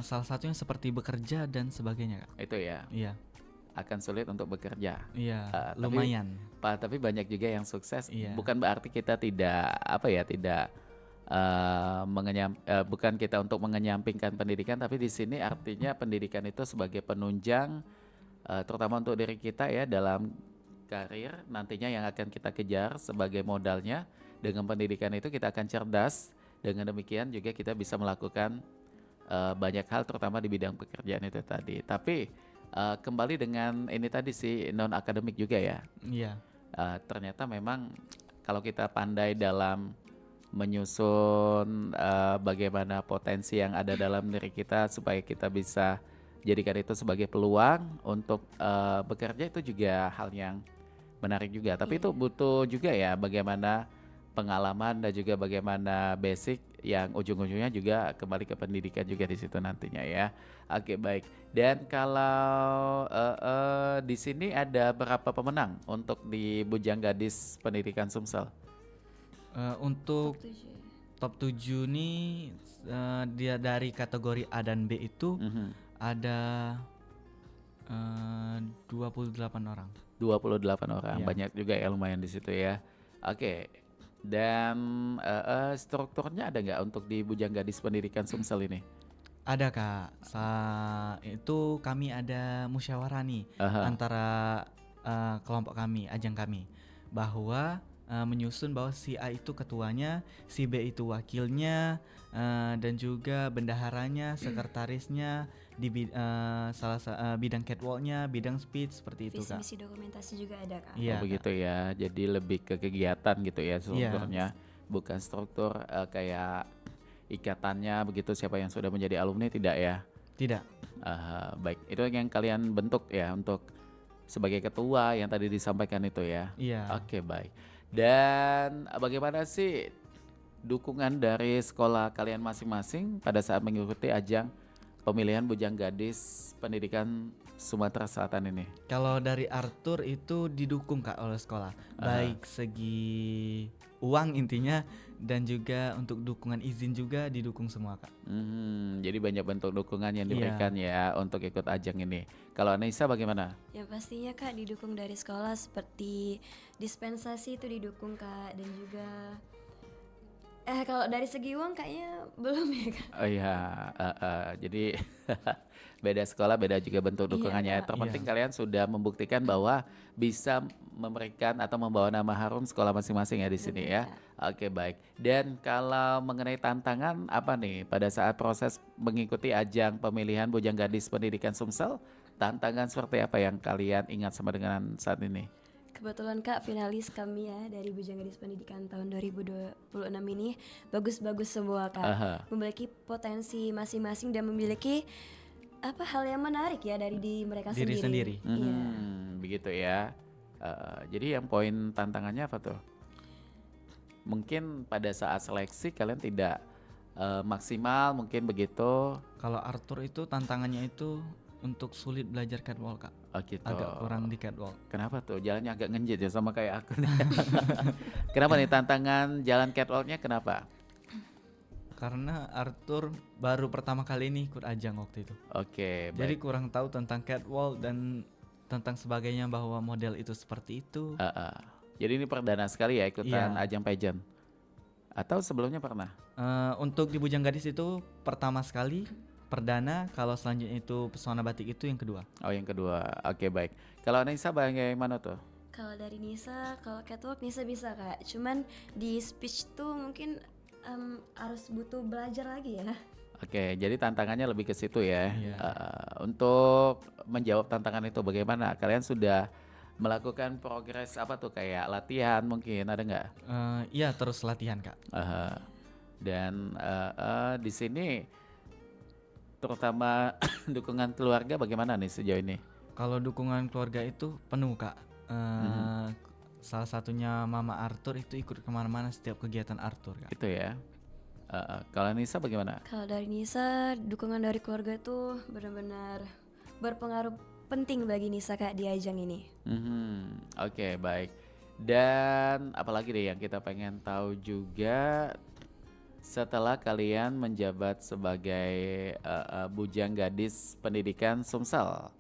Salah satunya seperti bekerja dan sebagainya Kak. itu ya, Iya, akan sulit untuk bekerja. iya, Tapi lumayan. Tapi banyak juga yang sukses. Iya. Bukan berarti kita tidak tidak bukan kita untuk mengenyampingkan pendidikan, tapi di sini artinya pendidikan itu sebagai penunjang terutama untuk diri kita ya dalam karir nantinya yang akan kita kejar sebagai modalnya. Dengan pendidikan itu kita akan cerdas. Dengan demikian juga kita bisa melakukan banyak hal terutama di bidang pekerjaan itu tadi. Tapi kembali dengan ini tadi sih non akademik juga ya. Iya, Ternyata memang kalau kita pandai dalam menyusun bagaimana potensi yang ada dalam diri kita supaya kita bisa jadikan itu sebagai peluang untuk bekerja, itu juga hal yang menarik juga. Tapi itu butuh juga ya bagaimana pengalaman dan juga bagaimana basic yang ujung-ujungnya juga kembali ke pendidikan juga di situ nantinya ya. Oke, baik. Dan kalau di sini ada berapa pemenang untuk di Bujang Gadis Pendidikan Sumsel? Untuk top 7 nih dia dari kategori A dan B itu ada 28 orang. 28 orang, Iya. banyak juga ya, lumayan di situ ya. Oke. Dan strukturnya ada nggak untuk di Bujang Gadis Pendidikan Sumsel ini? Ada Kak, itu kami ada musyawarah nih antara kelompok kami, ajang kami, bahwa menyusun bahwa si A itu ketuanya, si B itu wakilnya, dan juga bendaharanya, sekretarisnya, di bidang catwalknya, bidang speech seperti itu Visi Kak. misi dokumentasi juga ada Kak. Iya, Oh, begitu ya. Jadi lebih ke kegiatan gitu ya strukturnya, bukan struktur kayak ikatannya begitu siapa yang sudah menjadi alumni, tidak ya? Tidak. Baik, itu yang kalian bentuk ya untuk sebagai ketua yang tadi disampaikan itu ya. Iya. Oke, baik. Dan bagaimana sih dukungan dari sekolah kalian masing-masing pada saat mengikuti ajang pemilihan Bujang Gadis Pendidikan Sumatera Selatan ini? Kalau dari Arthur itu didukung Kak oleh sekolah, baik segi uang intinya dan juga untuk dukungan izin juga didukung semua Kak. Jadi banyak bentuk dukungan yang Iya. diberikan ya untuk ikut ajang ini. Kalau Anissa bagaimana? Yang pastinya Kak didukung dari sekolah, seperti dispensasi itu didukung Kak, dan juga kalau dari segi uang kayaknya belum ya Kak. Oh iya, jadi beda sekolah beda juga bentuk Iya, dukungannya. Kak. Terpenting kalian sudah membuktikan bahwa bisa memberikan atau membawa nama harum sekolah masing-masing ya di sini ya. Oke, baik. Dan kalau mengenai tantangan apa nih pada saat proses mengikuti ajang pemilihan Bujang Gadis Pendidikan Sumsel, tantangan seperti apa yang kalian ingat sama dengan saat ini? Kebetulan Kak finalis kami ya dari Bujang Gadis Pendidikan tahun 2026 ini bagus-bagus semua Kak. Memiliki potensi masing-masing dan memiliki hal yang menarik ya dari di mereka Diri sendiri. Iya. Begitu ya. Jadi yang poin tantangannya apa tuh? Mungkin pada saat seleksi kalian tidak maksimal mungkin begitu. Kalau Arthur itu tantangannya itu untuk sulit belajar catwalk Kak. Oh gitu. Agak kurang di catwalk. Kenapa tuh? Jalannya agak ngenjit ya sama kayak aku. Kenapa nih tantangan jalan catwalknya kenapa? Karena Arthur baru pertama kali ini ikut ajang waktu itu. Oke, Jadi baik. kurang tahu tentang catwalk dan tentang sebagainya, bahwa model itu seperti itu. Jadi ini perdana sekali ya ikutan Iya. ajang pageant? Atau sebelumnya pernah? Untuk di Bujang Gadis itu pertama sekali, perdana. Kalau selanjutnya itu pesona batik itu yang kedua. Oh yang kedua, oke baik. Kalau Anissa bagaimana tuh? Kalau dari Nisa, kalau catwalk Nisa bisa Kak. Cuman di speech tuh mungkin harus butuh belajar lagi ya. Oke, jadi tantangannya lebih ke situ ya. Iya. Untuk menjawab tantangan itu bagaimana? Kalian sudah melakukan progres apa tuh kayak latihan mungkin ada nggak? Iya, terus latihan Kak. Dan di sini terutama dukungan keluarga bagaimana nih sejauh ini? Kalau dukungan keluarga itu penuh Kak. Salah satunya Mama Arthur itu ikut kemana-mana setiap kegiatan Arthur Kak. Gitu ya. Kalau Nisa bagaimana? Kalau dari Nisa, dukungan dari keluarga itu benar-benar berpengaruh penting bagi Nisa Kak di ajang ini. Oke, baik. Dan apalagi deh yang kita pengen tahu juga setelah kalian menjabat sebagai Bujang Gadis Pendidikan Sumsel,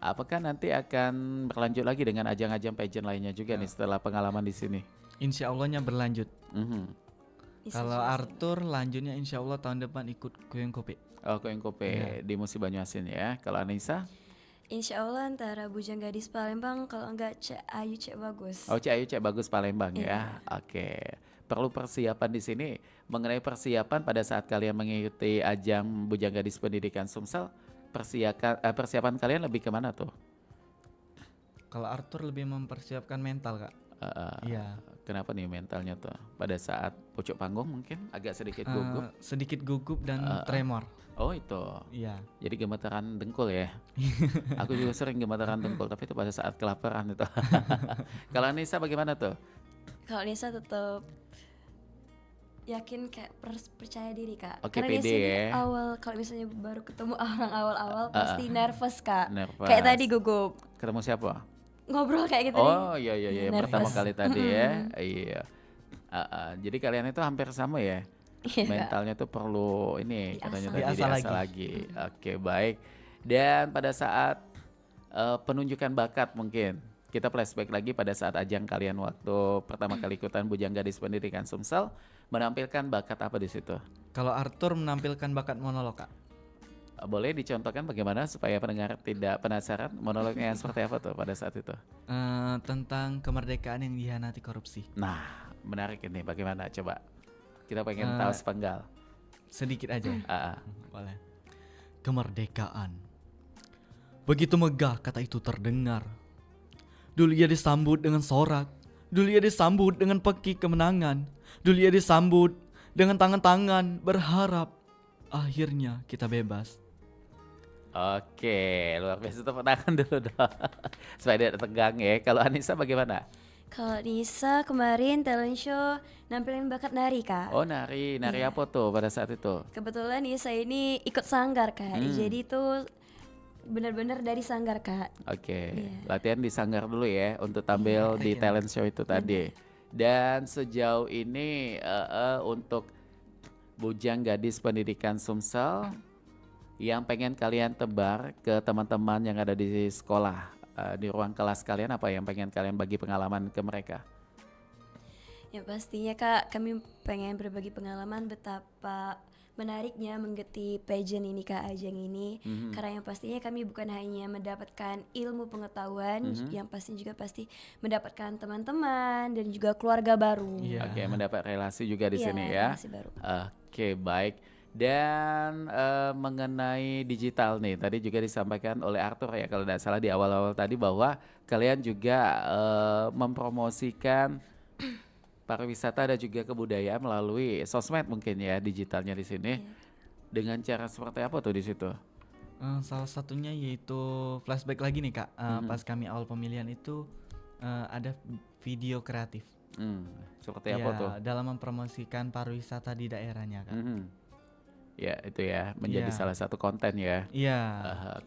apakah nanti akan berlanjut lagi dengan ajang-ajang pageant lainnya juga nih setelah pengalaman di sini? Insya Allahnya berlanjut. Nisa Kalau juga Arthur lanjutnya insya Allah tahun depan ikut Kuyeng Kope. Oh, Koeng Kope di Musi Banyuasin ya. Kalau Anissa? Insya Allah antara Bujang Gadis Palembang, kalau enggak Cek Ayu Cek Bagus. Oh, Cik Ayu Cik Bagus Palembang ya. Oke. Perlu persiapan di sini mengenai persiapan pada saat kalian mengikuti ajang Bujang Gadis Pendidikan Sumsel. Persiapan kalian lebih kemana tuh? Kalau Arthur lebih mempersiapkan mental Kak. Iya. Kenapa nih mentalnya tuh? Pada saat pucuk panggung mungkin agak sedikit gugup. Sedikit gugup dan tremor. Oh itu. Iya. Jadi gemetaran dengkul ya. Aku juga sering gemetaran dengkul, tapi itu pada saat kelaparan itu. Kalau Anissa bagaimana tuh? Kalau Nisa tetap yakin kayak percaya diri Kak. Oke, Karena pede Nisa ini ya. awal kalau misalnya baru ketemu orang awal-awal pasti nervous Kak. Nervous. Kayak tadi gugup. Ketemu siapa? Ngobrol kayak gitu nih. Oh iya yang pertama Nervous. kali tadi ya. Iya. Jadi kalian itu hampir sama ya. Iya, Kak. Mentalnya tuh perlu ini katanya tadi Diasah diasah lagi. Oke, baik. Dan pada saat penunjukan bakat mungkin kita flashback lagi pada saat ajang kalian waktu pertama kali ikutan Bujang Gadis Pendidikan Sumsel, menampilkan bakat apa di situ? Kalau Arthur menampilkan bakat monolog Kak. Boleh dicontohkan bagaimana supaya pendengar tidak penasaran monolognya seperti apa tuh pada saat itu? Tentang kemerdekaan yang dihianati korupsi. Nah, menarik ini. Bagaimana? Coba kita pengen tahu sepenggal. Sedikit aja. Boleh. Kemerdekaan. Begitu megah kata itu terdengar. Dulu ia disambut dengan sorak. Dulu ia disambut dengan peki kemenangan. Dulu ia disambut dengan tangan-tangan berharap akhirnya kita bebas. Oke, luar biasa, tepuk tangan dulu dong. Supaya dia tegang ya. Kalau Anissa bagaimana? Kalau Nisa kemarin talent show nampilin bakat nari Kak. Oh, nari apa tuh pada saat itu? Kebetulan Nisa ini ikut sanggar Kak. Jadi itu benar-benar dari sanggar Kak. Oke, Iya. latihan di sanggar dulu ya untuk tampil di talent show itu tadi. Dan sejauh ini untuk Bujang Gadis Pendidikan Sumsel yang pengen kalian tebar ke teman-teman yang ada di sekolah, di ruang kelas kalian, apa yang pengen kalian bagi pengalaman ke mereka? Ya pastinya Kak, kami pengen berbagi pengalaman betapa menariknya mengikuti pageant ini Kak, ajang ini. Karena yang pastinya kami bukan hanya mendapatkan ilmu pengetahuan, yang pasti juga pasti mendapatkan teman-teman dan juga keluarga baru. Oke, mendapat relasi juga di Iya, sini ya. relasi baru. Oke, baik. Dan mengenai digital nih, tadi juga disampaikan oleh Arthur ya kalau tidak salah di awal-awal tadi bahwa kalian juga mempromosikan pariwisata dan juga kebudayaan melalui sosmed mungkin ya, digitalnya di sini. Dengan cara seperti apa tuh di situ? Salah satunya yaitu flashback lagi nih Kak. Pas kami awal pemilihan itu ada video kreatif. Seperti apa tuh? Dalam mempromosikan pariwisata di daerahnya Kak. Ya itu ya menjadi salah satu konten ya. Iya.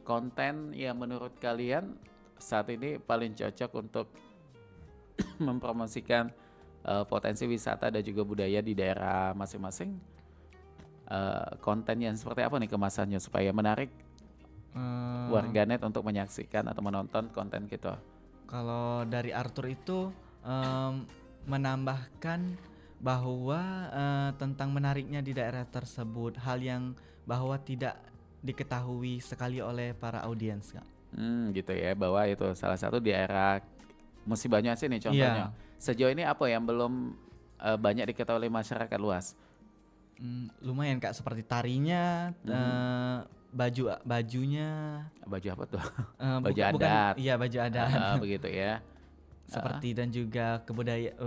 Konten yang menurut kalian saat ini paling cocok untuk mempromosikan potensi wisata dan juga budaya di daerah masing-masing. Konten yang seperti apa nih kemasannya supaya menarik warganet untuk menyaksikan atau menonton konten kita? Kalau dari Arthur itu menambahkan bahwa tentang menariknya di daerah tersebut, hal yang bahwa tidak diketahui sekali oleh para audiens Kak. Gitu ya, bahwa itu salah satu di daerah Musi Banyuasin nih contohnya. Sejauh ini apa yang belum banyak diketahui oleh masyarakat luas? Lumayan Kak, seperti tarinya, bajunya. Baju apa tuh? Baju Bukan, adat. iya baju adat. Begitu ya. Seperti dan juga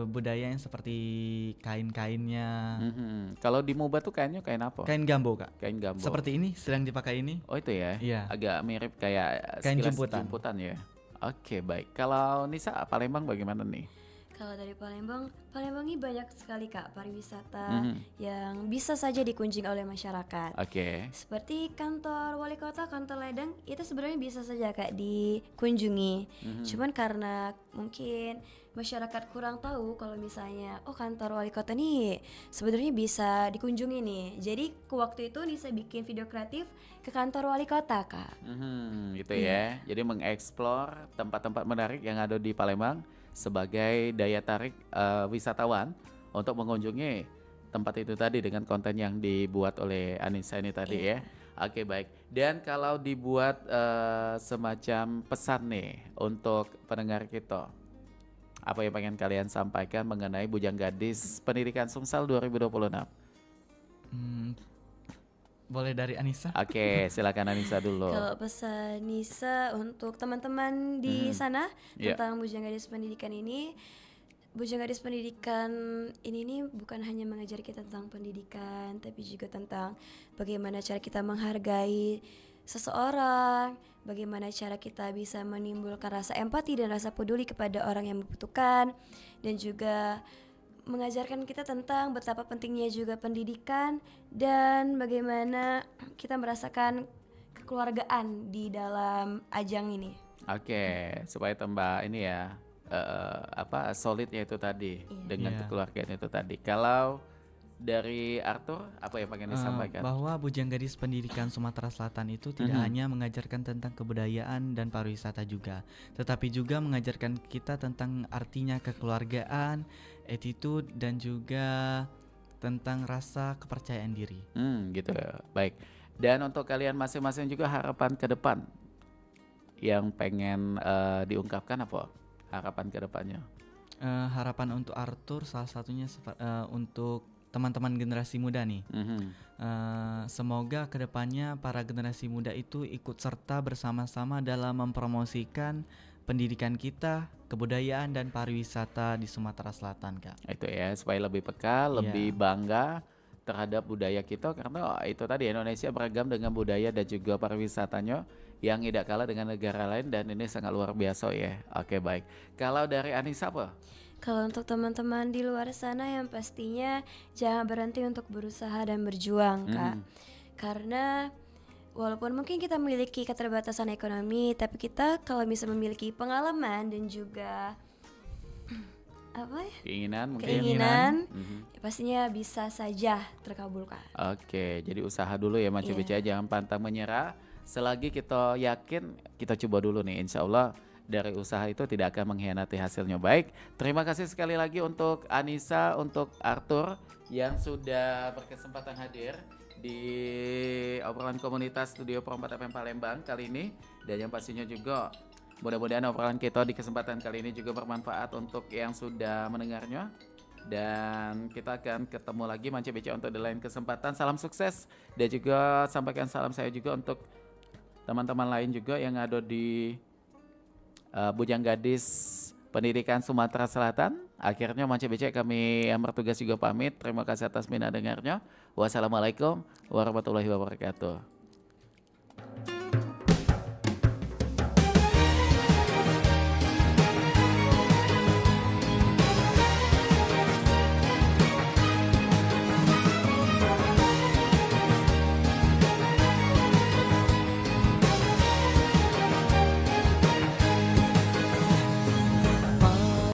budaya yang seperti kain-kainnya. Kalau di Muba tuh kainnya kain apa? Kain gambo Kak. Kain gambo. Seperti ini sedang dipakai ini. Oh itu ya? Iya. Agak mirip kayak Kain sekilas jemputan. jemputan ya. Oke, baik. Kalau Nisa Palembang bagaimana nih? Kalau dari Palembang, Palembang ini banyak sekali Kak pariwisata yang bisa saja dikunjungi oleh masyarakat. Oke. Seperti kantor wali kota, kantor ledeng itu sebenarnya bisa saja Kak dikunjungi. Cuman karena mungkin masyarakat kurang tahu kalau misalnya kantor wali kota nih sebenarnya bisa dikunjungi nih. Jadi waktu itu Nisa bikin video kreatif ke kantor wali kota Kak. Gitu ya. Jadi mengeksplor tempat-tempat menarik yang ada di Palembang sebagai daya tarik wisatawan untuk mengunjungi tempat itu tadi dengan konten yang dibuat oleh Anissa ini tadi ya. Oke, baik. Dan kalau dibuat semacam pesan nih untuk pendengar kita, apa yang pengen kalian sampaikan mengenai Bujang Gadis Pendidikan Sumsel 2026? Boleh dari Anissa? Oke, silakan Anissa dulu. Kalau pesan Nisa untuk teman-teman di sana tentang Bujang Gadis Pendidikan ini, Bujang Gadis Pendidikan ini nih bukan hanya mengajar kita tentang pendidikan, tapi juga tentang bagaimana cara kita menghargai seseorang, bagaimana cara kita bisa menimbulkan rasa empati dan rasa peduli kepada orang yang membutuhkan, dan juga mengajarkan kita tentang betapa pentingnya juga pendidikan dan bagaimana kita merasakan kekeluargaan di dalam ajang ini. Oke, supaya tambah ini ya solidnya itu tadi dengan kekeluargaan itu tadi. Kalau dari Arthur apa yang pengen disampaikan? Bahwa Bujang Gadis Pendidikan Sumatera Selatan itu tidak hanya mengajarkan tentang kebudayaan dan pariwisata juga, tetapi juga mengajarkan kita tentang artinya kekeluargaan, attitude, dan juga tentang rasa kepercayaan diri. Gitu ya. Baik. Dan untuk kalian masing-masing juga harapan ke depan yang pengen diungkapkan apa? Harapan ke depannya? Harapan untuk Arthur salah satunya untuk teman-teman generasi muda nih. Semoga kedepannya para generasi muda itu ikut serta bersama-sama dalam mempromosikan pendidikan kita, kebudayaan dan pariwisata di Sumatera Selatan, Kak. Itu ya, supaya lebih peka, lebih bangga terhadap budaya kita, karena itu tadi Indonesia beragam dengan budaya dan juga pariwisatanya yang tidak kalah dengan negara lain, dan ini sangat luar biasa ya. Oke, baik. Kalau dari Anissa apa? Kalau untuk teman-teman di luar sana yang pastinya jangan berhenti untuk berusaha dan berjuang Kak. Karena walaupun mungkin kita memiliki keterbatasan ekonomi, tapi kita kalau bisa memiliki pengalaman dan juga keinginan ya pastinya bisa saja terkabulkan. Oke, jadi usaha dulu ya Mancu BCA, jangan pantang menyerah. Selagi kita yakin, kita coba dulu nih, insya Allah dari usaha itu tidak akan mengkhianati hasilnya. Baik, terima kasih sekali lagi untuk Anissa, untuk Arthur yang sudah berkesempatan hadir di obrolan komunitas Studio Pro 4 FM Palembang kali ini. Dan yang pastinya juga mudah-mudahan obrolan kita di kesempatan kali ini juga bermanfaat untuk yang sudah mendengarnya. Dan kita akan ketemu lagi Mancu BCA untuk di lain kesempatan. Salam sukses, dan juga sampaikan salam saya juga untuk teman-teman lain juga yang ada di Bujang Gadis Pendidikan Sumatera Selatan. Akhirnya Mancu BCA kami yang bertugas juga pamit. Terima kasih atas minat dengarnya. Wassalamualaikum warahmatullahi wabarakatuh.